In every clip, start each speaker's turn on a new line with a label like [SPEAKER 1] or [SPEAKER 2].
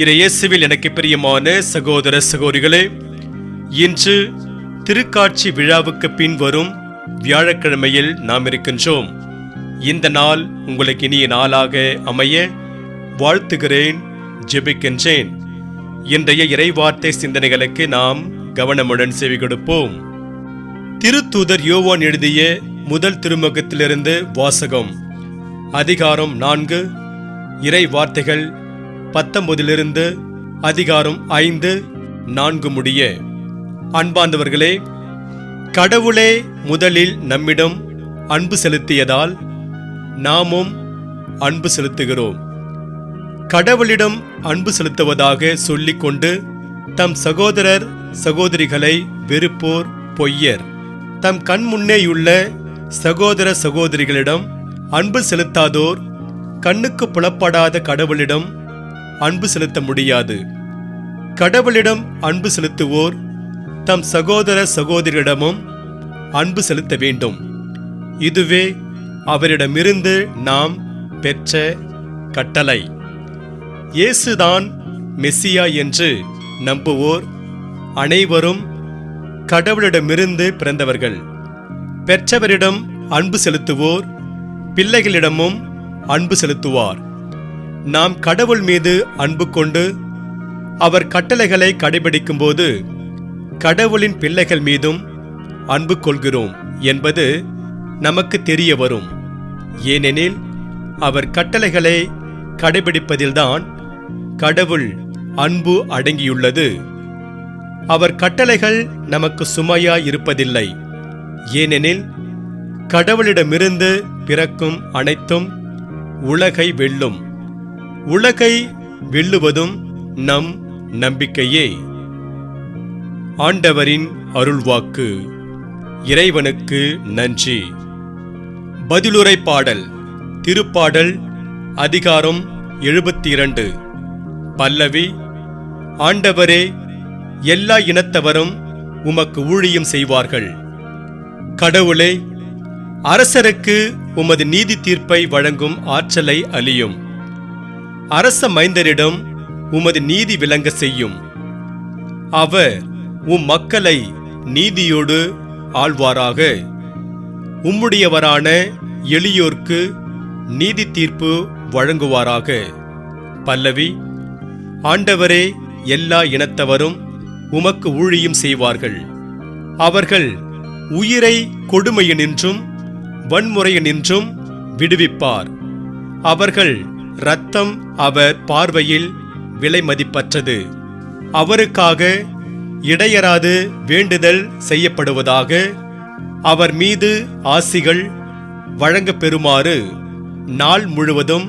[SPEAKER 1] இயேசுவில் எனக்கு பிரியமான சகோதர சகோதரிகளே, இன்று திருக்காட்சி விழாவுக்கு பின் வரும் வியாழக்கிழமையில் நாம் இருக்கின்றோம். இந்த நாள் உங்களுக்கு இனிய நாளாக அமைய வாழ்த்துகிறேன், ஜெபிக்கின்றேன். இன்றைய இறைவார்த்தை சிந்தனைகளுக்கு நாம் கவனமுடன் செவி கொடுப்போம். திருத்தூதர் யோவான் எழுதிய முதல் திருமுகத்திலிருந்து வாசகம். அதிகாரம் 4, இறை வார்த்தைகள் 19 அதிகாரம் 5-4 முடிய. அன்பார்ந்தவர்களே, கடவுளே முதலில் நம்மிடம் அன்பு செலுத்தியதால் நாமும் அன்பு செலுத்துகிறோம். கடவுளிடம் அன்பு செலுத்துவதாக சொல்லிக்கொண்டு தம் சகோதரர் சகோதரிகளை வெறுப்போர் பொய்யர். தம் கண்முன்னேயுள்ள சகோதர சகோதரிகளிடம் அன்பு செலுத்தாதோர் கண்ணுக்கு புலப்படாத கடவுளிடம் அன்பு செலுத்த முடியாது. கடவுளிடம் அன்பு செலுத்துவோர் தம் சகோதர சகோதரியிடமும் அன்பு செலுத்த வேண்டும். இதுவே அவரிடமிருந்து நாம் பெற்ற கட்டளை. இயேசுதான் மெசியா என்று நம்புவோர் அனைவரும் கடவுளிடமிருந்து பிறந்தவர்கள். பெற்றவரிடம் அன்பு செலுத்துவோர் பிள்ளைகளிடமும் அன்பு செலுத்துவார். நாம் கடவுள் மீது அன்பு கொண்டு அவர் கட்டளைகளை கடைபிடிக்கும் போது கடவுளின் பிள்ளைகள் மீதும் அன்பு கொள்கிறோம் என்பது நமக்கு தெரிய வரும். ஏனெனில் அவர் கட்டளைகளை கடைபிடிப்பதில்தான் கடவுள் அன்பு அடங்கியுள்ளது. அவர் கட்டளைகள் நமக்கு சுமையாய் இருப்பதில்லை. ஏனெனில் கடவுளிடமிருந்து பிறக்கும் அனைத்தும் உலகை வெல்லும். உலகை வெல்லுவதும் நம் நம்பிக்கையே. ஆண்டவரின் அருள்வாக்கு. இறைவனுக்கு நன்றி. பதிலுரை பாடல். திருப்பாடல் அதிகாரம் 72. பல்லவி. ஆண்டவரே, எல்லா இனத்தவரும் உமக்கு ஊழியம் செய்வார்கள். கடவுளே, அரசருக்கு உமது நீதி தீர்ப்பை வழங்கும் ஆற்றலை அளியும். அரச மைந்தரிடம் உமது நீதி விளங்க செய்யும். அவர் உம் மக்களை நீதியோடு ஆள்வாராக. உம்முடையவரான எளியோர்க்கு நீதி தீர்ப்பு வழங்குவாராக. பல்லவி. ஆண்டவரே, எல்லா இனத்தவரும் உமக்கு ஊழியம் செய்வார்கள். அவர்கள் உயிரை கொடுமையினின்றும் வன்முறையினின்றும் விடுவிப்பார். அவர்கள் இரத்தம் அவர் பார்வையில் விலை மதிப்பற்றது. அவருக்காக இடையராது வேண்டுதல் செய்யப்படுவதாக. அவர் மீது ஆசிகள் வழங்கப் பெறுமாறு நாள் முழுவதும்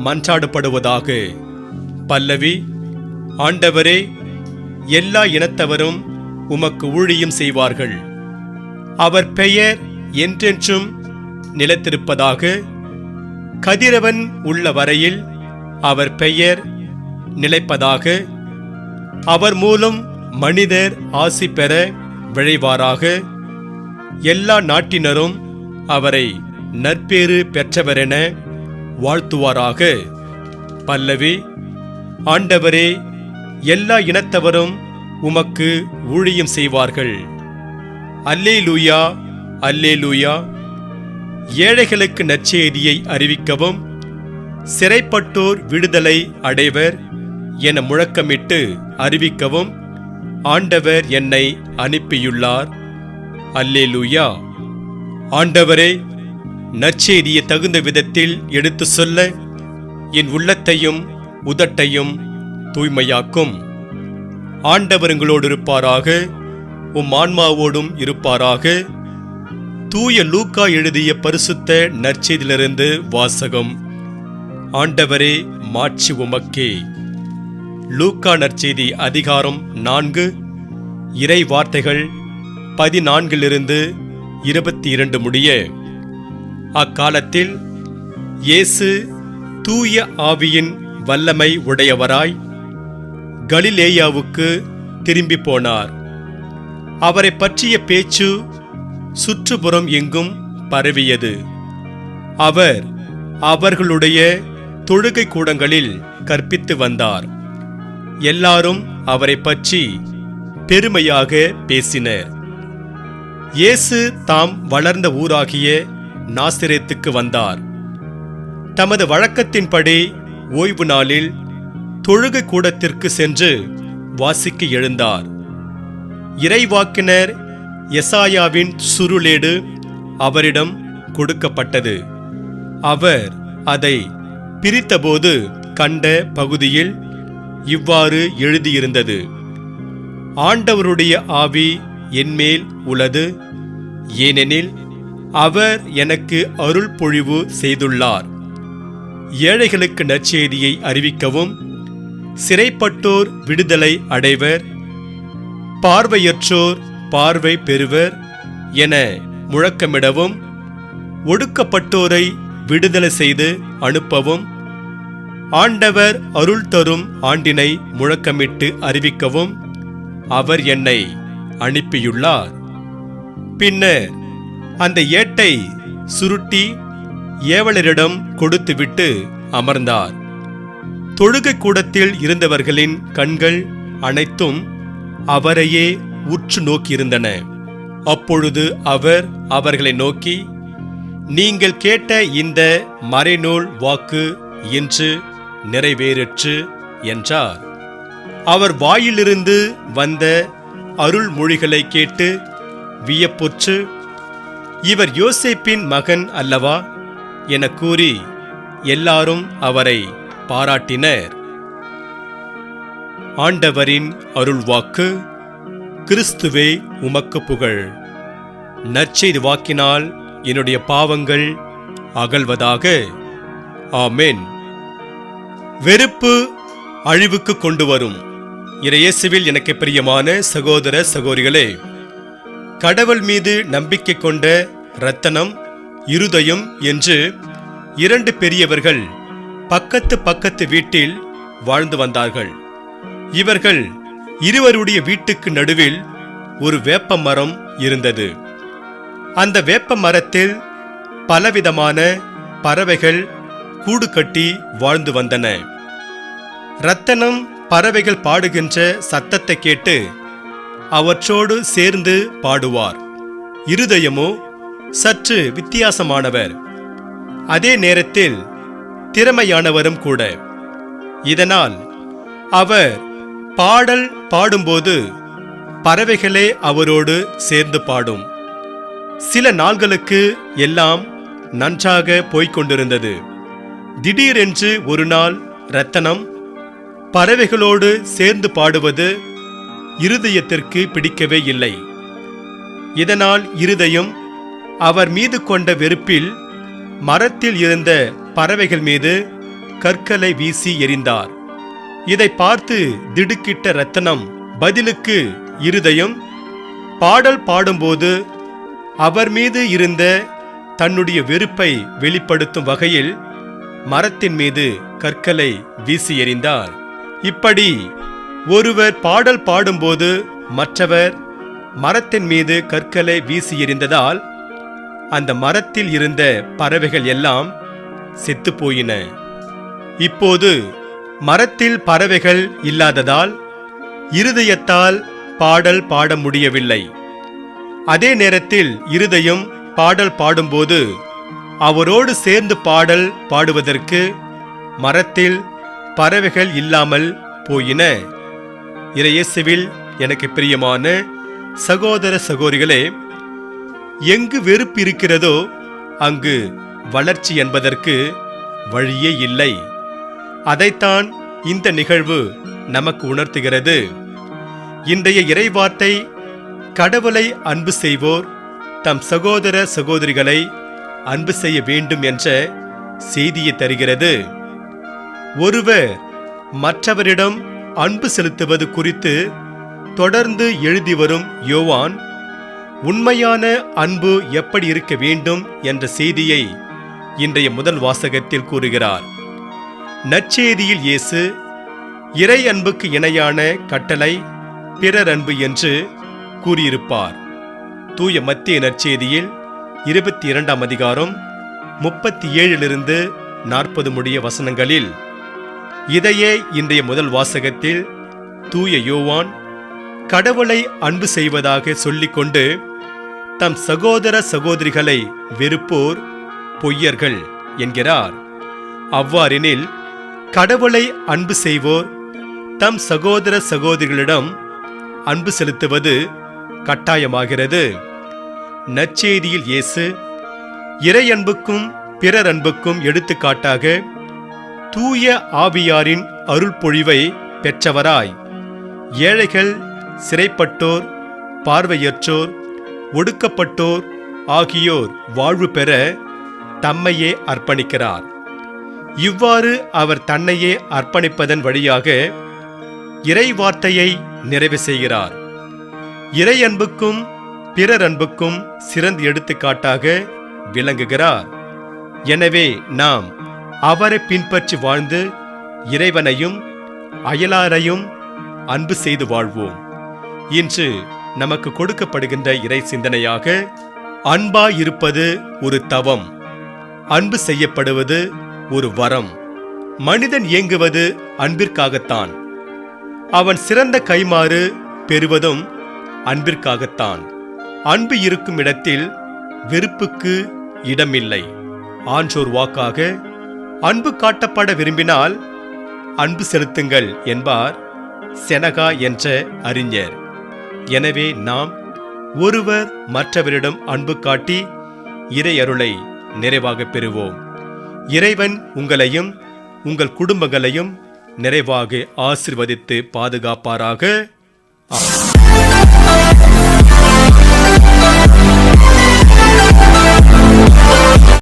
[SPEAKER 1] மன்றாடப்படுவதாக. பல்லவி. ஆண்டவரே, எல்லா இனத்தவரும் உமக்கு ஊழியம் செய்வார்கள். அவர் பெயர் என்றென்றும் நிலைத்திருப்பதாக. கதிரவன் உள்ள வரையில் அவர் பெயர் நிலைப்பதாக. அவர் மூலம் மனிதர் ஆசி பெற விழைவாராக. எல்லா நாட்டினரும் அவரை நற்பேறு பெற்றவரென வாழ்த்துவாராக. பல்லவி. ஆண்டவரே, எல்லா இனத்தவரும் உமக்கு ஊழியம் செய்வார்கள். அல்லேலூயா, அல்லேலூயா. ஏழைகளுக்கு நற்செய்தியை அறிவிக்கவும் சிறைப்பட்டோர் விடுதலை அடைவர் என முழக்கமிட்டு அறிவிக்கவும் ஆண்டவர் என்னை அனுப்பியுள்ளார். அல்லேலூயா. ஆண்டவரே, நற்செய்தியை தகுந்த விதத்தில் எடுத்து சொல்ல என் உள்ளத்தையும் உதட்டையும் தூய்மையாக்கும். ஆண்டவர் உங்களோடு இருப்பாராக, உம் ஆன்மாவோடும் இருப்பாராக. தூய லூக்கா எழுதிய பரிசுத்த நற்செய்தியிலிருந்து வாசகம். ஆண்டவரே, மாட்சி உமக்கே. லூக்கா நற்செய்தி அதிகாரம் 4, இறை வார்த்தைகள் 14-22 முடிய. அக்காலத்தில் இயேசு தூய ஆவியின் வல்லமை உடையவராய் கலிலேயாவுக்கு திரும்பி போனார். அவரை பற்றிய பேச்சு சுற்றுப்புறம் எங்கும் பரவியது. அவர் அவர்களுடைய தொழுகை கூடங்களில் கற்பித்து வந்தார். எல்லாரும் அவரை பற்றி பெருமையாக பேசினர். இயேசு தாம் வளர்ந்த ஊராகிய நாசரேத்துக்கு வந்தார். தமது வழக்கத்தின்படி ஓய்வு நாளில் தொழுகை கூடத்திற்கு சென்று வாசிக்க எழுந்தார். இறைவாக்கினர் எசாயாவின் சுருளேடு அவரிடம் கொடுக்கப்பட்டது. அவர் அதை பிரித்தபோது கண்ட பகுதியில் இவ்வாறு எழுதியிருந்தது: ஆண்டவருடைய ஆவி என்மேல் உளது, ஏனெனில் அவர் எனக்கு அருள் பொழிவு செய்துள்ளார். ஏழைகளுக்கு நற்செய்தியை அறிவிக்கவும், சிறைப்பட்டோர் விடுதலை அடைவர், பார்வையற்றோர் பார்வை பெறுவர் என முழக்கமிடவும், ஒடுக்கப்பட்டோரை விடுதலை செய்து அனுப்பவும், ஆண்டவர் அருள் தரும் ஆண்டினை முழக்கமிட்டு அறிவிக்கவும் அவர் என்னை அனுப்பியுள்ளார். பின்னர் அந்த ஏட்டை சுருட்டி ஏவலரிடம் கொடுத்துவிட்டு அமர்ந்தார். தொழுகை கூடத்தில் இருந்தவர்களின் கண்கள் அனைத்தும் அவரையே உற்று நோக்கியிருந்தன. அப்பொழுது அவர் அவர்களை நோக்கி, நீங்கள் கேட்ட இந்த மறைநூல் வாக்கு இன்று நிறைவேறிற்று என்றார். அவர் வாயிலிருந்து வந்த அருள்மொழிகளை கேட்டு வியப்புற்று, இவர் யோசேப்பின் மகன் அல்லவா என கூறி எல்லாரும் அவரை பாராட்டினர். ஆண்டவரின் அருள்வாக்கு. கிறிஸ்துவே உமக்கு புகழ். நற்செய்தி வாக்கினால் என்னுடைய பாவங்கள் அகல்வதாக. ஆமென். வெறுப்பு அழிவுக்கு கொண்டு வரும். இயேசுவில் எனக்கு பிரியமான சகோதர சகோதரிகளே, கடவுள் மீது நம்பிக்கை கொண்ட ரத்தனம், இருதயம் என்று 2 பெரியவர்கள் பக்கத்து வீட்டில் வாழ்ந்து வந்தார்கள். இவர்கள் இருவருடைய வீட்டுக்கு நடுவில் ஒரு வேப்ப மரம் இருந்தது. அந்த வேப்ப மரத்தில் பலவிதமான பறவைகள் கூடு கட்டி வாழ்ந்து வந்தன. ரத்தனம் பறவைகள் பாடுகின்ற சத்தத்தை கேட்டு அவற்றோடு சேர்ந்து பாடுவார். இருதயமோ சற்று வித்தியாசமானவர், அதே நேரத்தில் திறமையானவரும் கூட. இதனால் அவர் பாடல் பாடும்போது பறவைகளே அவரோடு சேர்ந்து பாடும். சில நாள்களுக்கு எல்லாம் நன்றாக போய்கொண்டிருந்தது. திடீரென்று ஒரு நாள் ரத்தனம் பறவைகளோடு சேர்ந்து பாடுவது இருதயத்திற்கு பிடிக்கவே இல்லை. இதனால் இருதயம் அவர் மீது கொண்ட வெறுப்பில் மரத்தில் இருந்த பறவைகள் மீது கற்களை வீசி எறிந்தார். இதை பார்த்து திடுக்கிட்ட ரத்தனம் பதிலுக்கு இருதயம் பாடல் பாடும்போது அவர் மீது இருந்த தன்னுடைய வெறுப்பை வெளிப்படுத்தும் வகையில் மரத்தின் மீது கற்களை வீசி எறிந்தார். இப்படி ஒருவர் பாடல் பாடும்போது மற்றவர் மரத்தின் மீது கற்களை வீசி எறிந்ததால் அந்த மரத்தில் இருந்த பறவைகள் எல்லாம் செத்து போயின. இப்போது மரத்தில் பறவைகள் இல்லாததால் இருதயத்தால் பாடல் பாட முடியவில்லை. அதே நேரத்தில் இருதயம் பாடல் பாடும்போது அவரோடு சேர்ந்து பாடல் பாடுவதற்கு மரத்தில் பறவைகள் இல்லாமல் போயின. இயேசுவில் எனக்கு பிரியமான சகோதர சகோதரிகளே, எங்கு வெறுப்பு இருக்கிறதோ அங்கு வளர்ச்சி என்பதற்கு வழியே இல்லை. அதைத்தான் இந்த நிகழ்வு நமக்கு உணர்த்துகிறது. இன்றைய இறைவார்த்தை கடவுளை அன்பு செய்வோர் தம் சகோதர சகோதரிகளை அன்பு செய்ய வேண்டும் என்ற செய்தியை தருகிறது. ஒருவர் மற்றவரிடம் அன்பு செலுத்துவது குறித்து தொடர்ந்து எழுதி வரும் யோவான் உண்மையான அன்பு எப்படி இருக்க வேண்டும் என்ற செய்தியை இன்றைய முதல் வாசகத்தில் கூறுகிறார். நற்செய்தியில் இயேசு இறை அன்புக்கு இணையான கட்டளை பிறர் அன்பு என்று கூறியிருப்பார். தூய மத்திய நற்செய்தியில் 22ஆம் அதிகாரம் 37 - 40 முடிய வசனங்களில் இதையே இன்றைய முதல் வாசகத்தில் தூய யோவான் கடவுளை அன்பு செய்வதாக சொல்லிக்கொண்டு தம் சகோதர சகோதரிகளை வெறுப்போர் பொய்யர்கள் என்கிறார். அவ்வாறெனில் கடவுளை அன்பு செய்வோர் தம் சகோதர சகோதரிகளிடம் அன்பு செலுத்துவது கட்டாயமாகிறது. நற்செய்தியில் இயேசு இறை அன்புக்கும் பிறர் அன்புக்கும் எடுத்துக்காட்டாக தூய ஆவியாரின் அருள் பொழிவை பெற்றவராய் ஏழைகள், சிறைப்பட்டோர், பார்வையற்றோர், ஒடுக்கப்பட்டோர் ஆகியோர் வாழ்வு பெற தம்மையே அர்ப்பணிக்கிறார். இவ்வாறு அவர் தன்னையே அர்ப்பணிப்பதன் வழியாக இறை வார்த்தையை நிறைவு செய்கிறார். இறை அன்புக்கும் பிறர் அன்புக்கும் சிறந்த எடுத்துக்காட்டாக விளங்குகிறார். எனவே நாம் அவரை பின்பற்றி வாழ்ந்து இறைவனையும் அயலாரையும் அன்பு செய்து வாழ்வோம். இன்று நமக்கு கொடுக்கப்படுகின்ற இறை சிந்தனையாக, அன்பாயிருப்பது ஒரு தவம், அன்பு செய்யப்படுவது ஒரு வரம். மனிதன் இயங்குவது அன்பிற்காகத்தான். அவன் சிறந்த கைமாறு பெறுவதும் அன்பிற்காகத்தான். அன்பு இருக்கும் இடத்தில் வெறுப்புக்கு இடமில்லை. ஆன்றோர் வாக்காக அன்பு காட்டப்பட விரும்பினால் அன்பு செலுத்துங்கள் என்பார் செனகா என்ற அறிஞர். எனவே நாம் ஒருவர் மற்றவரிடம் அன்பு காட்டி இறை அருளை நிறைவாக பெறுவோம். இறைவன் உங்களையும் உங்கள் குடும்பங்களையும் நிறைவாக ஆசீர்வதித்து பாதுகாப்பாராக.